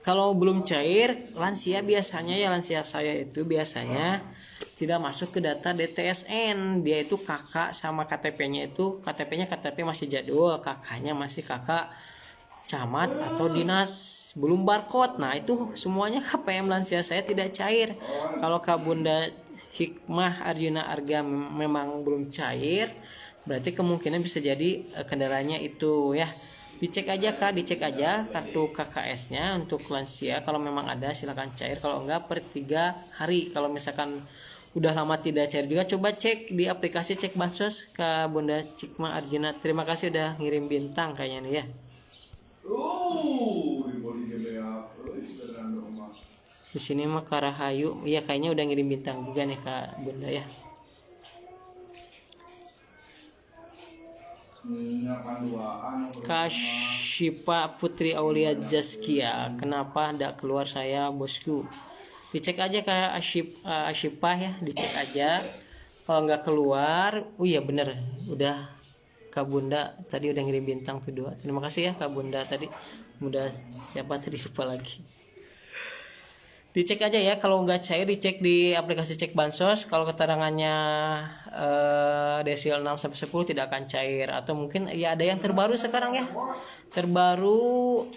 Kalau belum cair, lansia biasanya ya, lansia saya itu biasanya tidak masuk ke data DTSN. Dia itu kakak sama KTP-nya itu, KTP-nya KTP masih jadul, kakaknya masih kakak camat atau dinas, belum barcode. Nah, itu semuanya KPM lansia saya tidak cair. Kalau Kak Bunda Hikmah Arjuna Arga memang belum cair, berarti kemungkinan bisa jadi kendalanya itu ya. Dicek aja Kak, dicek aja kartu KKS-nya untuk lansia. Kalau memang ada silakan cair, kalau enggak per 3 hari. Kalau misalkan udah lama tidak cair juga, coba cek di aplikasi cek bansos ke Bunda Cikma Arjuna. Terima kasih udah ngirim bintang kayaknya nih ya. Di sini mah Karahayu, iya kayaknya udah ngirim bintang juga nih Kak Bunda ya. Kashipa Putri Aulia Jaskia, kenapa tidak keluar saya bosku? Dicek aja Kak Ashipa ya, dicek aja. Kalau nggak keluar, oh iya bener, udah Kak Bunda tadi udah ngirim bintang tuh 2. Terima kasih ya Kak Bunda tadi. Mudah siapa tadi lupa lagi. Dicek aja ya, kalau nggak cair dicek di aplikasi cek bansos. Kalau keterangannya desil 6 sampai 10 tidak akan cair, atau mungkin ya ada yang terbaru sekarang ya. Terbaru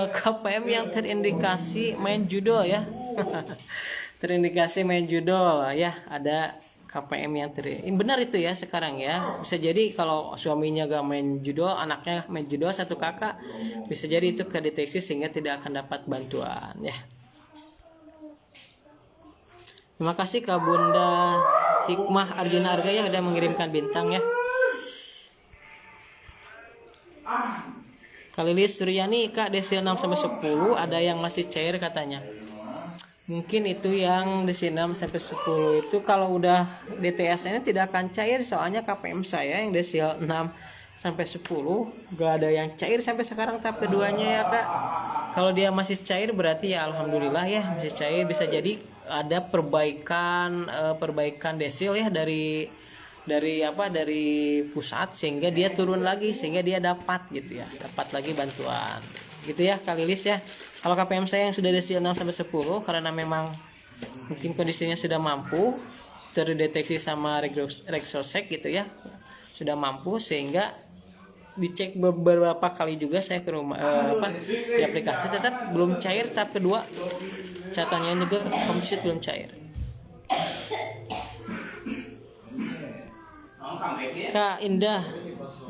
KPM yang terindikasi main judo ya. Terindikasi main judo ya, ada KPM yang benar itu ya sekarang ya. Bisa jadi kalau suaminya gak main judo, anaknya main judo, satu kakak, bisa jadi itu kedeteksi sehingga tidak akan dapat bantuan ya. Terima kasih Kak Bunda Hikmah Arjuna Arga ya udah mengirimkan bintang ya. Kalilis Suryani, Kak desil 6 sampai 10 ada yang masih cair katanya. Mungkin itu yang desil 6 sampai 10 itu kalau udah DTS-nya tidak akan cair, soalnya KPM saya yang desil 6 sampai 10 gak ada yang cair sampai sekarang tahap keduanya ya Kak. Kalau dia masih cair berarti ya alhamdulillah ya masih cair, bisa jadi ada perbaikan desil ya dari pusat sehingga dia turun lagi sehingga dia dapat gitu ya, dapat lagi bantuan gitu ya Kak Lilis ya. Kalau KPM saya yang sudah desil 6 sampai 10 karena memang mungkin kondisinya sudah mampu terdeteksi sama Rexosec gitu ya, sudah mampu sehingga dicek beberapa kali juga saya ke rumah di aplikasi tetap belum cair. Tahap kedua catatannya juga komposit belum cair. Kak Indah,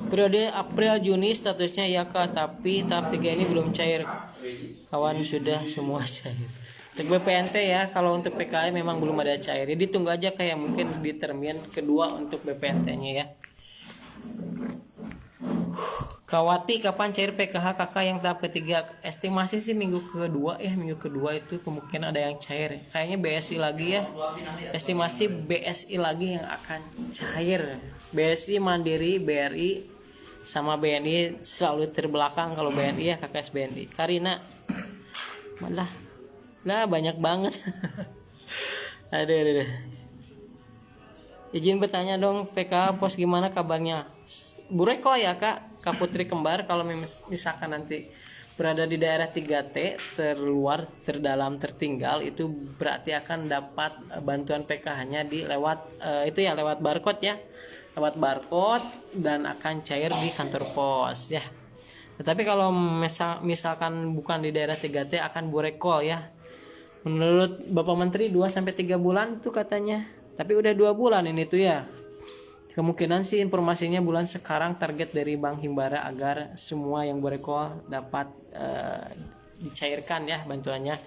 periode April Juni statusnya ya Kak, tapi tahap 3 ini belum cair. Kawan sudah semua cair. Untuk BPNT ya, kalau untuk PKI memang belum ada cair. Jadi tunggu aja kayak mungkin di termin kedua untuk BPNT-nya ya. Kawati, kapan cair PKH kakak yang tahap ketiga? Estimasi sih minggu kedua ya, minggu kedua itu kemungkinan ada yang cair. Kayaknya BSI lagi ya, estimasi BSI lagi yang akan cair. BSI, Mandiri, BRI, sama BNI selalu terbelakang kalau BNI ya, KKS BNI. Karina, malah banyak banget. Aduh. Izin bertanya dong, PKH pos gimana kabarnya? Bureko ya Kak Putri Kembar, kalau misalkan nanti berada di daerah 3T terluar, terdalam, tertinggal, itu berarti akan dapat bantuan PKH-nya di lewat lewat barcode ya, lewat barcode dan akan cair di kantor pos ya. Tetapi kalau misalkan bukan di daerah 3T akan bureko ya. Menurut Bapak Menteri 2 sampai 3 bulan tuh katanya. Tapi udah 2 bulan ini tuh ya. Kemungkinan sih informasinya bulan sekarang target dari Bank Himbara agar semua yang bereko dapat dicairkan ya bantuannya,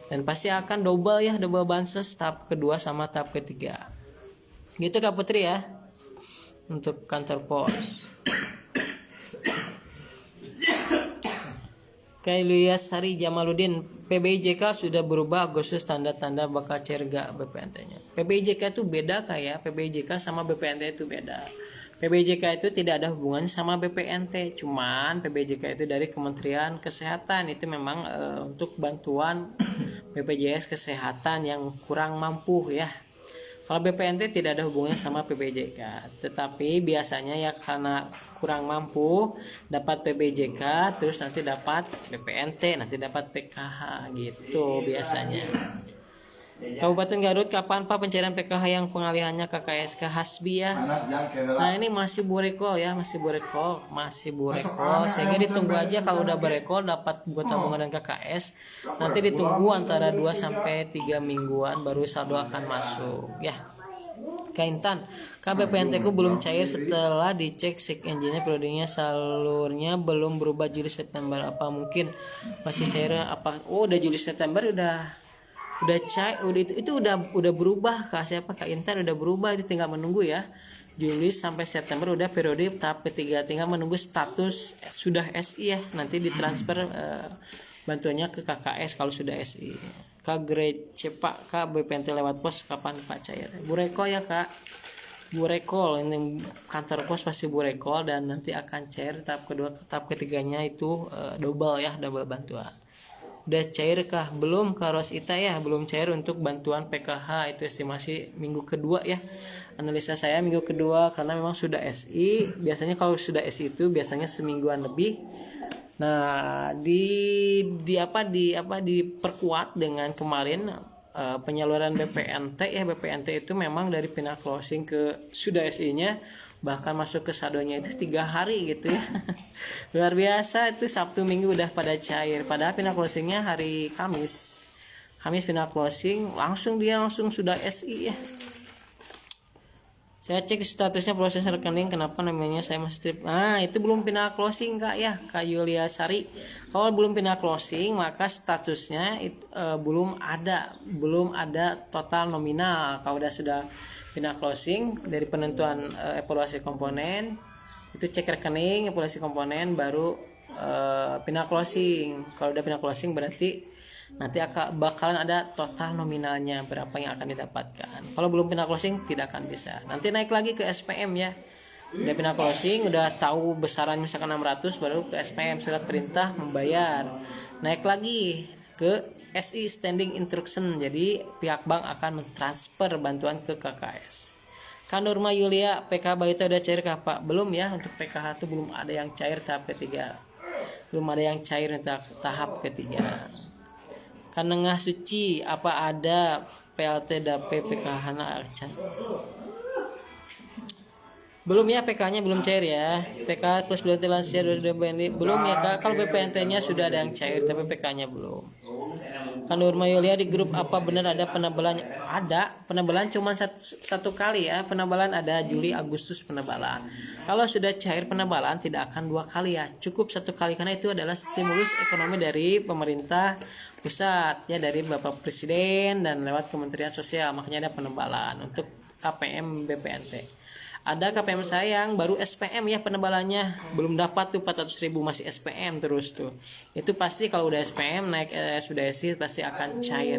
dan pasti akan double bansos tahap kedua sama tahap ketiga gitu Kak Putri ya untuk kantor pos. Kailuya Sari Jamaluddin, PBIJK sudah berubah Agustus, tanda-tanda bakal cair gak BPNT-nya? PBIJK itu beda kayak PBIJK sama BPNT itu beda. PBIJK itu tidak ada hubungan sama BPNT, cuman PBIJK itu dari Kementerian Kesehatan, itu memang untuk bantuan BPJS Kesehatan yang kurang mampu ya. Kalau BPNT tidak ada hubungannya sama PBJK, tetapi biasanya ya karena kurang mampu dapat PBJK, terus nanti dapat BPNT, nanti dapat PKH gitu biasanya. Kabupaten Garut, kapan Pak pencairan PKH yang pengalihannya ke KSK Hasbi ya? Nah ini masih burekol ya, masih burekol. Sehingga ditunggu aja kalau udah burekol dapat buku tabungan dan KKS. Nanti ditunggu antara 2 sampai 3 mingguan baru saldo akan masuk ya. Kaintan, KBPNT ku belum cair setelah dicek seek engine-nya periodenya salurnya belum berubah Juli September, apa mungkin masih cair apa? Oh udah Juli September udah cair, udah berubah Kak siapa Kak Intan udah berubah, itu tinggal menunggu ya. Juli sampai September udah periode tahap ketiga, tinggal menunggu status sudah SI ya, nanti ditransfer bantuannya ke KKS kalau sudah SI. Kak Grece Pak, Kak BPNT lewat pos kapan Pak cair? Burekol ya Kak, burekol ini kantor pos pasti burekol dan nanti akan cair tahap kedua, tahap ketiganya itu double bantuan. Udah cair kah? Belum Kak Rosita ya, belum cair untuk bantuan PKH, itu estimasi minggu kedua ya. Analisa saya minggu kedua karena memang sudah SI, biasanya kalau sudah SI itu biasanya semingguan lebih. Nah, diperkuat dengan kemarin penyaluran BPNT ya. BPNT itu memang dari pindah closing ke sudah SI-nya bahkan masuk ke saldonya itu 3 hari gitu ya. Luar biasa, itu Sabtu Minggu udah pada cair, padahal pindah closingnya hari Kamis pindah closing langsung sudah SI ya. Saya cek statusnya proses rekening, kenapa namanya saya masih strip. Nah itu belum pindah closing Kak ya, Kak Yulia Sari. Kalau belum pindah closing maka statusnya belum ada total nominal. Kalau sudah pindah closing, dari penentuan evaluasi komponen itu cek rekening, evaluasi komponen, baru pindah closing. Kalau udah pindah closing berarti nanti bakalan ada total nominalnya berapa yang akan didapatkan. Kalau belum pindah closing tidak akan bisa. Nanti naik lagi ke SPM ya. Udah pindah closing, udah tahu besaran misalkan 600, baru ke SPM surat perintah membayar. Naik lagi ke SI standing instruction. Jadi pihak bank akan mentransfer bantuan ke KKS. Kan Nurma Yulia, PK Balita udah cair kah Pak? Belum ya, untuk PKH itu belum ada yang cair tahap ketiga. Belum ada yang cair untuk tahap ketiga. Kanengah Suci, apa ada PLT DAP PKH belum ya, PK-nya belum cair ya. PK plus BPNT lansia belum ya Kak. Kalau BPNT-nya sudah ada yang cair tapi PK-nya belum. Kan Nurma Yulia, di grup apa benar ada penebalan? Ada penebalan cuma satu kali ya. Penebalan ada Juli Agustus penebalan. Kalau sudah cair penebalan tidak akan 2 kali ya, cukup 1 kali karena itu adalah stimulus ekonomi dari pemerintah pusat ya, dari Bapak Presiden dan lewat Kementerian Sosial, makanya ada penebalan untuk KPM BPNT. Ada KPM sayang baru SPM ya penebalannya, belum dapat tuh 400.000, masih SPM terus tuh. Itu pasti kalau udah SPM naik sudah SI pasti akan cair.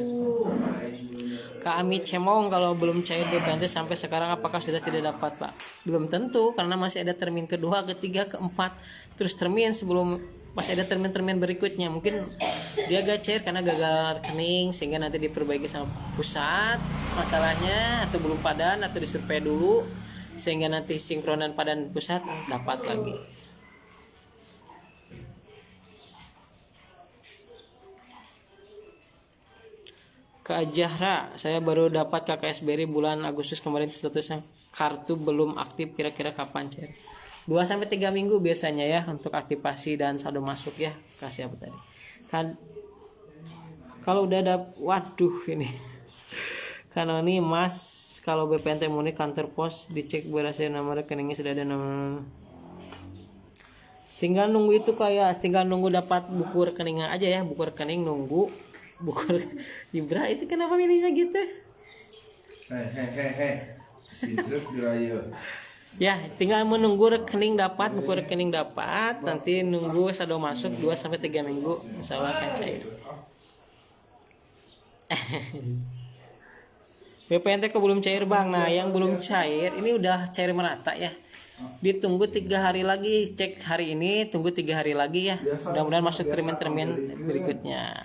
Kak Ami Cemong, kalau belum cair BPNT sampai sekarang apakah sudah tidak dapat Pak? Belum tentu karena masih ada termin kedua, ketiga, keempat, terus termin sebelum masih ada termin-termin berikutnya. Mungkin dia gak cair karena gagal rekening sehingga nanti diperbaiki sama pusat masalahnya, atau belum padan, atau disurvei dulu sehingga nanti sinkronan padan pusat dapat lagi. Kak Jahra, saya baru dapat KKS BRI bulan Agustus kemarin, statusnya kartu belum aktif, kira-kira kapan cair? 2-3 minggu biasanya ya untuk aktivasi dan saldo masuk ya. Kasih apa tadi? Kalau udah ada, waduh ini. Karena ini Mas, kalau BPNT murni kantor pos dicek berhasil nomor rekeningnya sudah ada nomor. Tinggal nunggu itu tinggal nunggu dapat buku rekeningnya aja ya, buku rekening nunggu. Buku Ibra itu kenapa milihnya gitu? Ya, tinggal menunggu rekening dapat, buku rekening dapat, nanti nunggu saldo masuk 2-3 minggu, insya Allah akan cair. BPNT kok belum cair Bang? Nah, yang belum cair ini udah cair merata ya. Ditunggu 3 hari lagi, cek hari ini, tunggu 3 hari lagi ya. Mudah-mudahan masuk termin-termin berikutnya.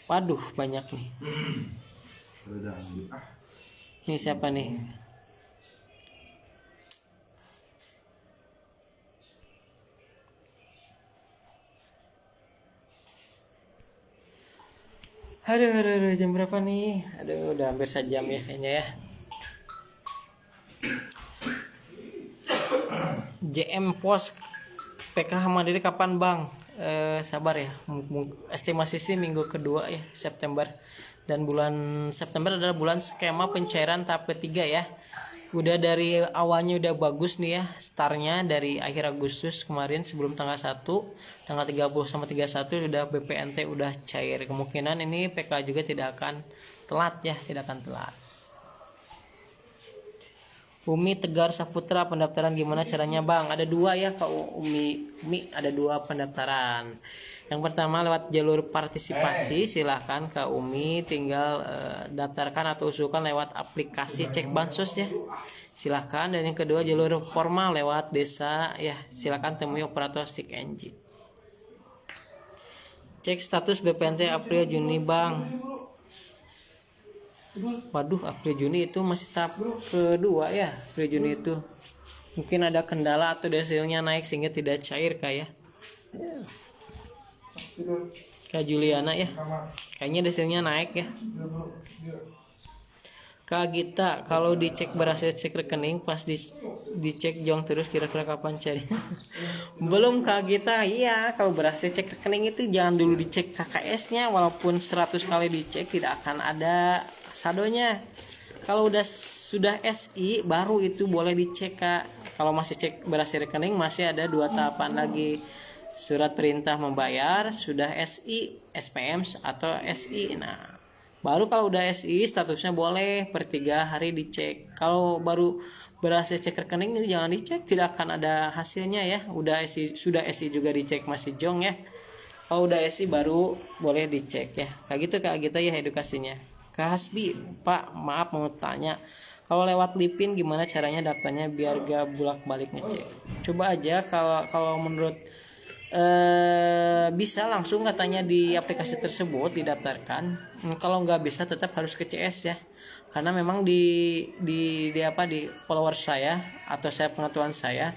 Waduh, banyak nih. Ini siapa nih? Aduh, jam berapa nih? Aduh, udah hampir sejam ya kayaknya ya. JM Pos PKH Mandiri kapan bang? Sabar ya, estimasi sih minggu kedua ya September, dan bulan September adalah bulan skema pencairan tahap ketiga ya. Udah dari awalnya udah bagus nih ya, startnya dari akhir Agustus kemarin sebelum tanggal 1, tanggal 30 sama 31 udah BPNT udah cair. Kemungkinan ini PK juga tidak akan telat ya, tidak akan telat. Umi Tegar Saputra, pendaftaran gimana caranya bang? Ada dua ya Kak Umi ada dua pendaftaran. Yang pertama lewat jalur partisipasi, silahkan Kak Umi tinggal daftarkan atau usulkan lewat aplikasi cek bansos ya, silahkan. Dan yang kedua jalur formal lewat desa ya, silahkan temui operator stick engine. Cek status BPNT April Juni bang. Waduh, April Juni itu masih tahap kedua ya. April Juni itu mungkin ada kendala atau hasilnya naik sehingga tidak cair kayak Kak Juliana ya, kayaknya hasilnya naik ya. Kak Gita, kalau dicek berhasil cek rekening pas dicek jong terus kira-kira kapan cari? Belum Kak Gita, iya kalau berhasil cek rekening itu jangan dulu dicek KKS-nya, walaupun 100 kali dicek tidak akan ada saldonya. Kalau sudah SI baru itu boleh dicek Kak. Kalau masih cek berhasil rekening masih ada 2 tahapan lagi. Surat perintah membayar, sudah SI, SPM atau SI. Nah, baru kalau udah SI statusnya boleh per 3 hari dicek. Kalau baru berhasil cek rekening itu jangan dicek, tidak akan ada hasilnya ya. Sudah SI juga dicek masih jong ya. Kalau udah SI baru boleh dicek ya. Kayak gitu Kak Gita ya edukasinya. Kak Hasbi, Pak, maaf mau tanya, kalau lewat Lipin gimana caranya daftarnya biar gak bolak-balik ngecek? Coba aja kalau menurut bisa langsung katanya di aplikasi tersebut didaftarkan. Kalau nggak bisa tetap harus ke CS ya. Karena memang di follower saya atau saya pengetahuan saya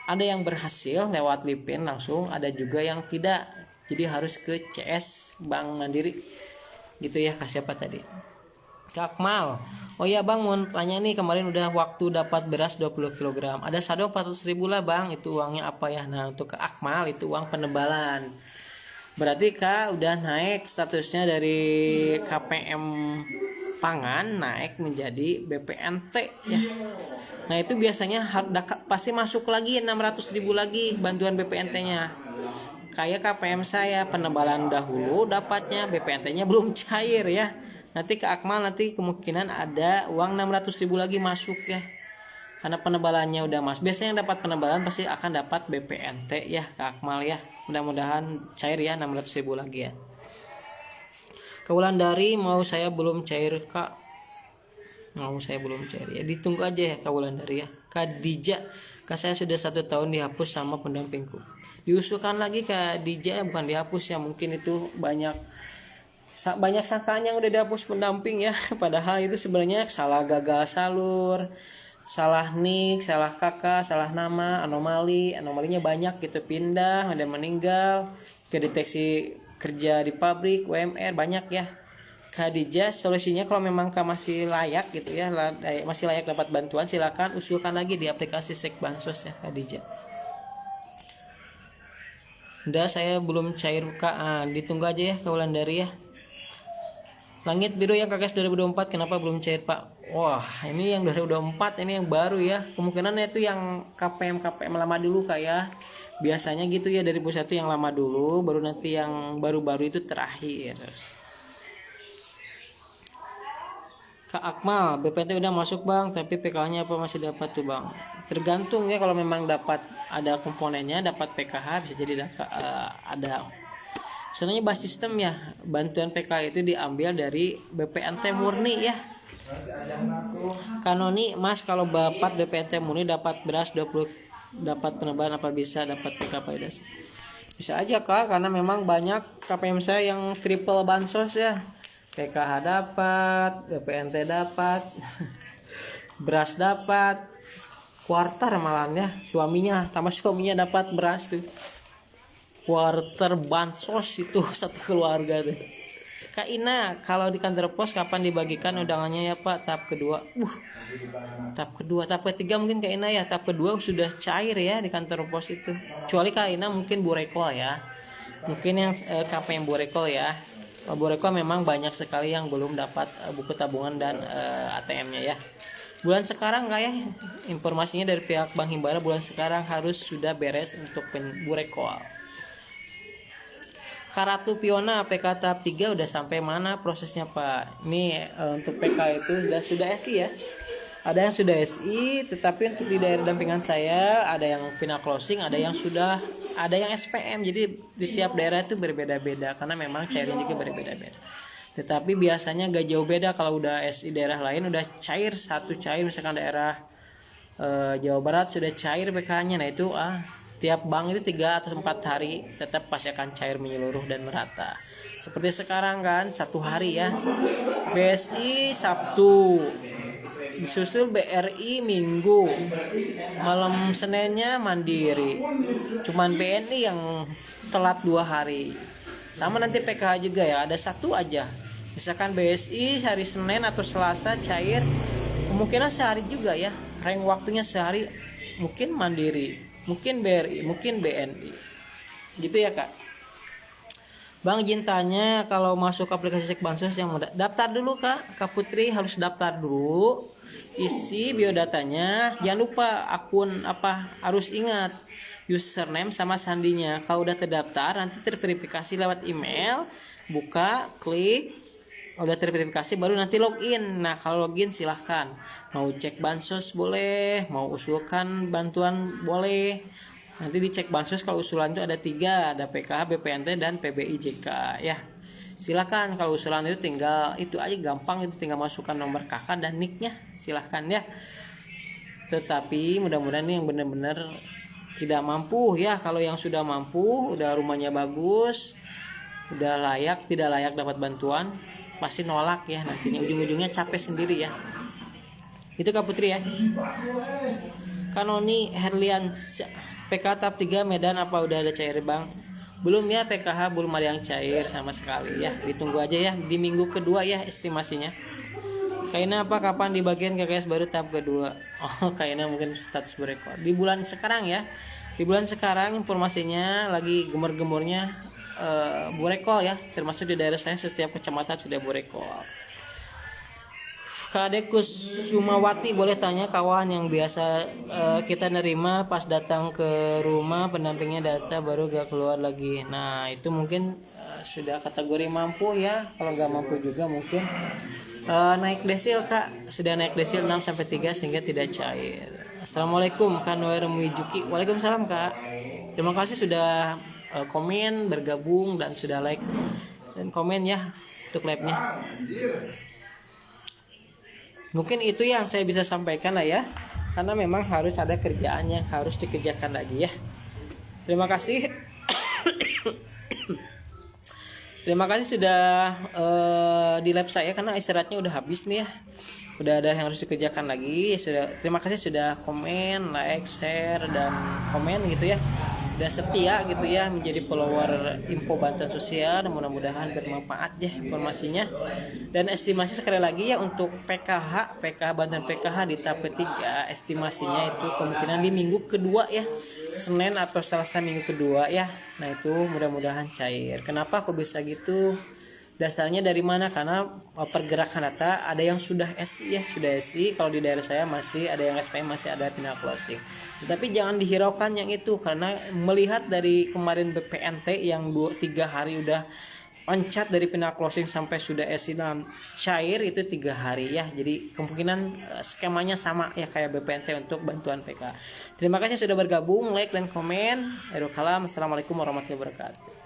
ada yang berhasil lewat Lipin langsung, ada juga yang tidak. Jadi harus ke CS Bank Mandiri. Gitu ya Kak, siapa tadi? Kak Akmal. Oh ya bang, mau tanya nih, kemarin udah waktu dapat beras 20 kg. Ada saldo 400.000 lah bang, itu uangnya apa ya? Nah untuk Kak Akmal itu uang penebalan. Berarti Kak udah naik statusnya dari KPM pangan naik menjadi BPNT ya. Nah itu biasanya pasti masuk lagi 600.000 lagi bantuan BPNT-nya. Kayak KPM saya penebalan dahulu dapatnya, BPNT-nya belum cair ya. Nanti ke Akmal nanti kemungkinan ada uang 600.000 lagi masuk ya. Karena penebalannya udah masuk. Biasanya yang dapat penebalan pasti akan dapat BPNT ya ke Akmal ya. Mudah-mudahan cair ya 600.000 lagi ya. Kawulandari mau saya belum cair Kak. Mau saya belum cair ya. Ditunggu aja ya Kawulandari ya. Khadijah, Kak saya sudah 1 tahun dihapus sama pendampingku. Diusulkan lagi Kak Dija, bukan dihapus ya, mungkin itu banyak sangkaan yang udah dihapus pendamping ya. Padahal itu sebenarnya salah gagal salur, salah nik, salah kakak, salah nama, anomalinya banyak gitu, pindah, ada meninggal, kedeteksi kerja di pabrik, UMR banyak ya. Khadijah, solusinya kalau memang Kak masih layak gitu ya, masih layak dapat bantuan, silakan usulkan lagi di aplikasi Sek Bansos ya Khadijah. Udah saya belum cair Kak, ditunggu aja ya Kawulandari ya. Langit biru yang KKS 2024 kenapa belum cair Pak? Wah ini yang 2024 ini yang baru ya. Kemungkinan itu yang KPM lama dulu Kak ya. Biasanya gitu ya, dari pusat itu yang lama dulu, baru nanti yang baru-baru itu terakhir. Kak Akmal, BPNT udah masuk bang, tapi PKH-nya apa masih dapat tuh bang? Tergantung ya, kalau memang dapat ada komponennya, dapat PKH bisa jadi ada. Soalnya bahas sistem ya, bantuan PKH itu diambil dari BPNT murni ya. Kanoni, Mas kalau bapak BPNT murni dapat beras 20, dapat penebalan apa bisa dapat PKH paydas? Bisa aja Kak, karena memang banyak KPM saya yang triple bansos ya. PKH dapat, BPNT dapat, beras dapat, kuarter malahan ya. Suaminya dapat beras tuh. Kuarter bansos itu satu keluarga tuh. Kak Ina, kalau di kantor pos kapan dibagikan undangannya ya Pak? Tahap kedua. Tahap ketiga mungkin Kak Ina ya. Tahap kedua sudah cair ya di kantor pos itu. Kecuali Kak Ina mungkin Bu Rekol ya. Mungkin yang KPM Bu Rekol ya. Bu Rekol memang banyak sekali yang belum dapat buku tabungan dan ATM-nya ya. Bulan sekarang Kak ya, informasinya dari pihak Bank Himbara bulan sekarang harus sudah beres untuk Bu Rekol. Karatu Piona PK tahap 3 udah sampai mana prosesnya Pak? Ini untuk PK itu sudah SI ya. Ada yang sudah SI, tetapi untuk di daerah dampingan saya ada yang final closing, ada yang SPM. Jadi di tiap daerah itu berbeda-beda karena memang cairnya juga berbeda-beda. Tetapi biasanya gak jauh beda kalau udah SI daerah lain udah cair, satu cair, misalkan daerah Jawa Barat sudah cair PK-nya. Nah itu tiap bank itu 3 atau 4 hari tetap pasti akan cair menyeluruh dan merata. Seperti sekarang kan 1 hari ya. BSI Sabtu, disusul BRI Minggu, malam Seninnya Mandiri. Cuman BNI yang telat 2 hari. Sama nanti PKH juga ya, ada 1 aja. Misalkan BSI hari Senin atau Selasa cair, kemungkinan sehari juga ya. Rank waktunya sehari, mungkin Mandiri, mungkin BRI, mungkin BNI. Gitu ya Kak. Bang izin tanya, kalau masuk aplikasi cek bansos yang mudah, daftar dulu Kak Putri harus daftar dulu. Isi biodatanya, jangan lupa akun harus ingat username sama sandinya. Kalau udah terdaftar nanti terverifikasi lewat email, buka, klik, udah terverifikasi baru nanti login. Nah kalau login silahkan, mau cek bansos boleh, mau usulkan bantuan boleh. Nanti dicek bansos kalau usulan itu ada 3, ada PKH, BPNT dan PBIJK ya. Silakan kalau usulan itu tinggal itu aja, gampang itu, tinggal masukkan nomor kakak dan nicknya, silahkan ya. Tetapi mudah-mudahan ini yang benar-benar tidak mampu ya. Kalau yang sudah mampu, udah rumahnya bagus, udah tidak layak dapat bantuan, pasti nolak ya, nantinya ujung-ujungnya capek sendiri ya. Itu Kak Putri ya. Kanoni Herlian PK tahap 3 Medan apa udah ada cair Bang? Belum ya, PKH belum ada yang cair sama sekali ya. Ditunggu aja ya di minggu kedua ya estimasinya. Kayaknya kapan di bagian KKS baru tahap kedua? Oh kayaknya mungkin status berekor di bulan sekarang ya. Di bulan sekarang informasinya lagi gemur-gemurnya Burekol ya, termasuk di daerah saya setiap kecamatan sudah Burekol. Kak Dekus Sumawati, boleh tanya kawan yang biasa kita nerima pas datang ke rumah pendampingnya data baru gak keluar lagi. Nah itu mungkin sudah kategori mampu ya. Kalau gak mampu juga mungkin naik desil Kak, sudah naik desil 6-3 sehingga tidak cair. Assalamualaikum Kanwer Mijuki. Waalaikumsalam Kak. Terima kasih sudah komen, bergabung dan sudah like dan komen ya untuk live-nya. Mungkin itu yang saya bisa sampaikan lah ya, karena memang harus ada kerjaan yang harus dikerjakan lagi ya. Terima kasih. Terima kasih sudah di live saya, karena istirahatnya udah habis nih ya. Udah ada yang harus dikerjakan lagi. Terima kasih sudah komen, like, share dan komen gitu ya. Udah setia gitu ya menjadi follower info bantuan sosial, dan mudah-mudahan bermanfaat ya informasinya. Dan estimasi sekali lagi ya untuk PKH bantuan PKH di tahap ketiga, estimasinya itu kemungkinan di minggu kedua ya, Senin atau Selasa minggu kedua ya. Nah itu mudah-mudahan cair. Kenapa kok bisa gitu? Dasarnya dari mana? Karena pergerakan data ada yang sudah SI ya, sudah SI. Kalau di daerah saya masih ada yang SPM, masih ada final closing. Tetapi jangan dihiraukan yang itu, karena melihat dari kemarin BPNT yang 2-3 hari udah loncat dari final closing sampai sudah SI dan cair itu 3 hari ya. Jadi kemungkinan skemanya sama ya kayak BPNT untuk bantuan PK. Terima kasih sudah bergabung, like dan komen. Assalamualaikum warahmatullahi wabarakatuh.